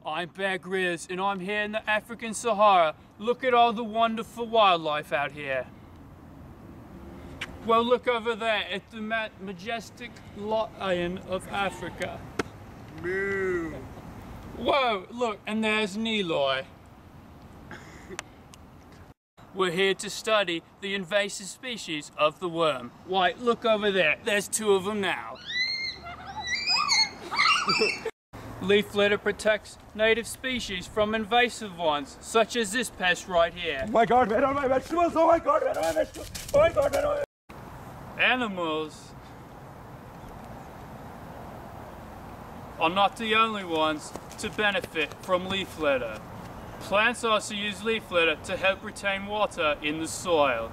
I'm Bear Grylls, and I'm here in the African Sahara. Look at all the wonderful wildlife out here. Well, look over there at the majestic lion of Africa. Moo. Whoa, look, and there's Neeloy. We're here to study the invasive species of the worm. Why, look over there. There's two of them now. Leaf litter protects native species from invasive ones, such as this pest right here. Oh my God, where are my vegetables? Oh my God, where are my vegetables? Oh my God, where are my... Animals are not the only ones to benefit from leaf litter. Plants also use leaf litter to help retain water in the soil.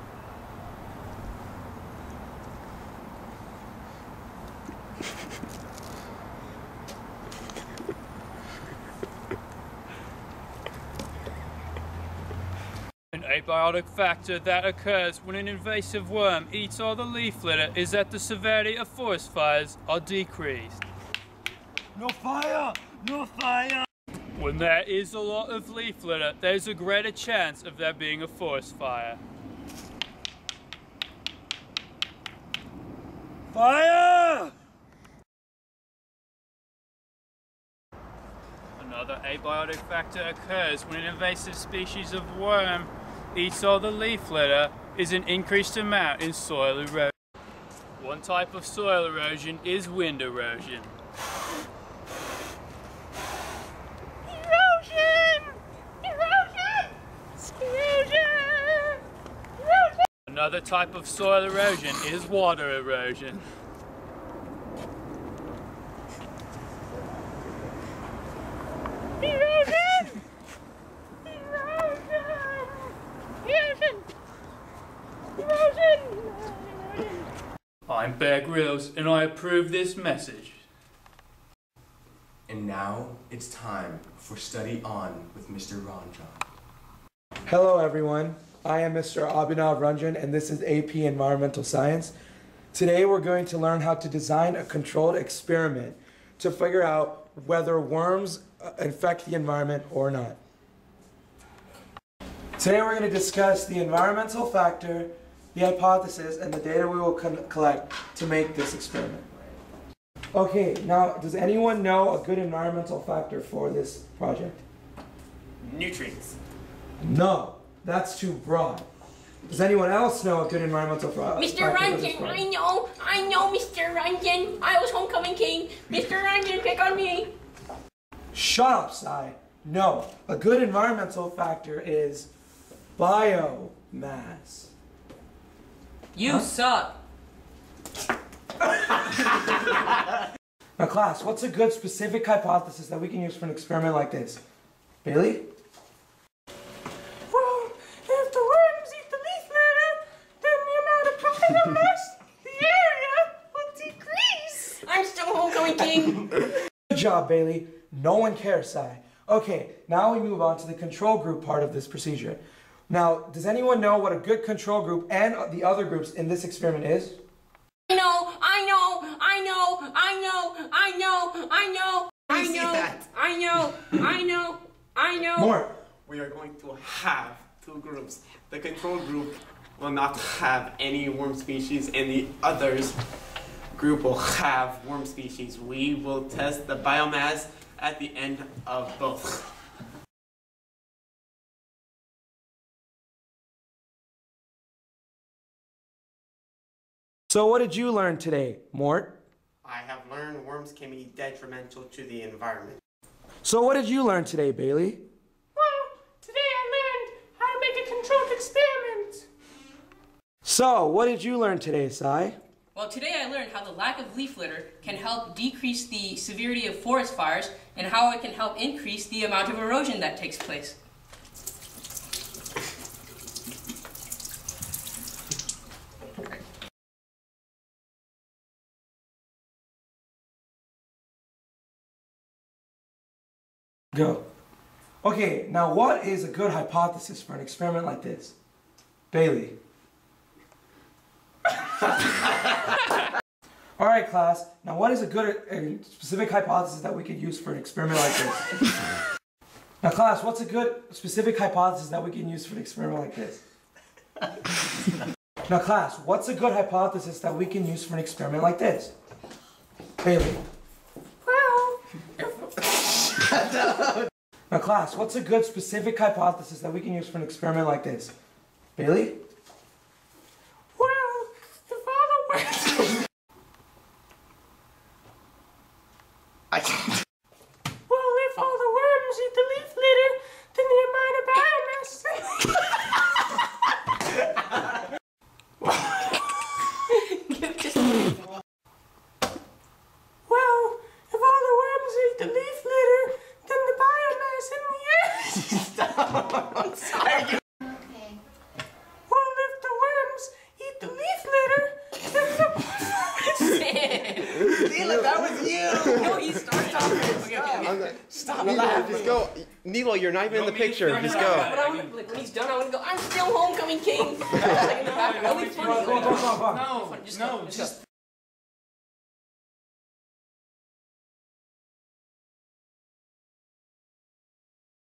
An abiotic factor that occurs when an invasive worm eats all the leaf litter is that the severity of forest fires are decreased. No fire! No fire! When there is a lot of leaf litter, there's a greater chance of there being a forest fire. Fire! Another abiotic factor occurs when an invasive species of worm eats all the leaf litter is an increased amount in soil erosion. One type of soil erosion is wind erosion. Another type of soil erosion is water erosion. Erosion! I'm Bear Grylls, and I approve this message. And now it's time for Study On with Mr. Ranjan. Hello everyone, I am Mr. Abhinav Ranjan and this is AP Environmental Science. Today we're going to learn how to design a controlled experiment to figure out whether worms infect the environment or not. Today we're going to discuss the environmental factor, the hypothesis, and the data we will collect to make this experiment. Okay, now does anyone know a good environmental factor for this project? Nutrients. No, that's too broad. Does anyone else know a good environmental factor? Mr. Ranjan, I know, Mr. Ranjan. I was homecoming king. Mr. Ranjan, pick on me. Shut up, Sai. No, a good environmental factor is biomass. You suck. Now class, what's a good specific hypothesis that we can use for an experiment like this? Bailey? Well, if the worms eat the leaf litter, then the amount of biomass the area will decrease. I'm still homecoming king. Good job, Bailey. No one cares, Sai. Okay, now we move on to the control group part of this procedure. Now, does anyone know what a good control group and the other groups in this experiment is? I know. More. We are going to have two groups. The control group will not have any worm species, and the others group will have worm species. We will test the biomass at the end of both. So what did you learn today, Mort? I have learned worms can be detrimental to the environment. So what did you learn today, Bailey? Well, today I learned how to make a controlled experiment. So what did you learn today, Sai? Well, today I learned how the lack of leaf litter can help decrease the severity of forest fires and how it can help increase the amount of erosion that takes place. Go. Okay, now what is a good hypothesis for an experiment like this? Bailey. Alright class, now what is a good specific hypothesis that we could use for an experiment like this? Now class, what's a good specific hypothesis that we can use for an experiment like this? Now class, what's a good hypothesis that we can use for an experiment like this? Bailey. Well, Now class, what's a good specific hypothesis that we can use for an experiment like this? Bailey? well, if all the worms... Well, if all the worms eat the leaf litter, then the amount of biomass... Well, if all the worms eat the leaf litter, then the biomass in the air... I'm sorry. Okay. Well, if the worms eat the leaf litter, then the... Neeloy, that was you! No, he started off. Okay. Stop laughing. Just go. Neeloy, you're not even in the picture. Just go. But I want, like, when he's done, I want to go, I'm still homecoming king. Like in the back, that'll be funny. No, Just no, go. just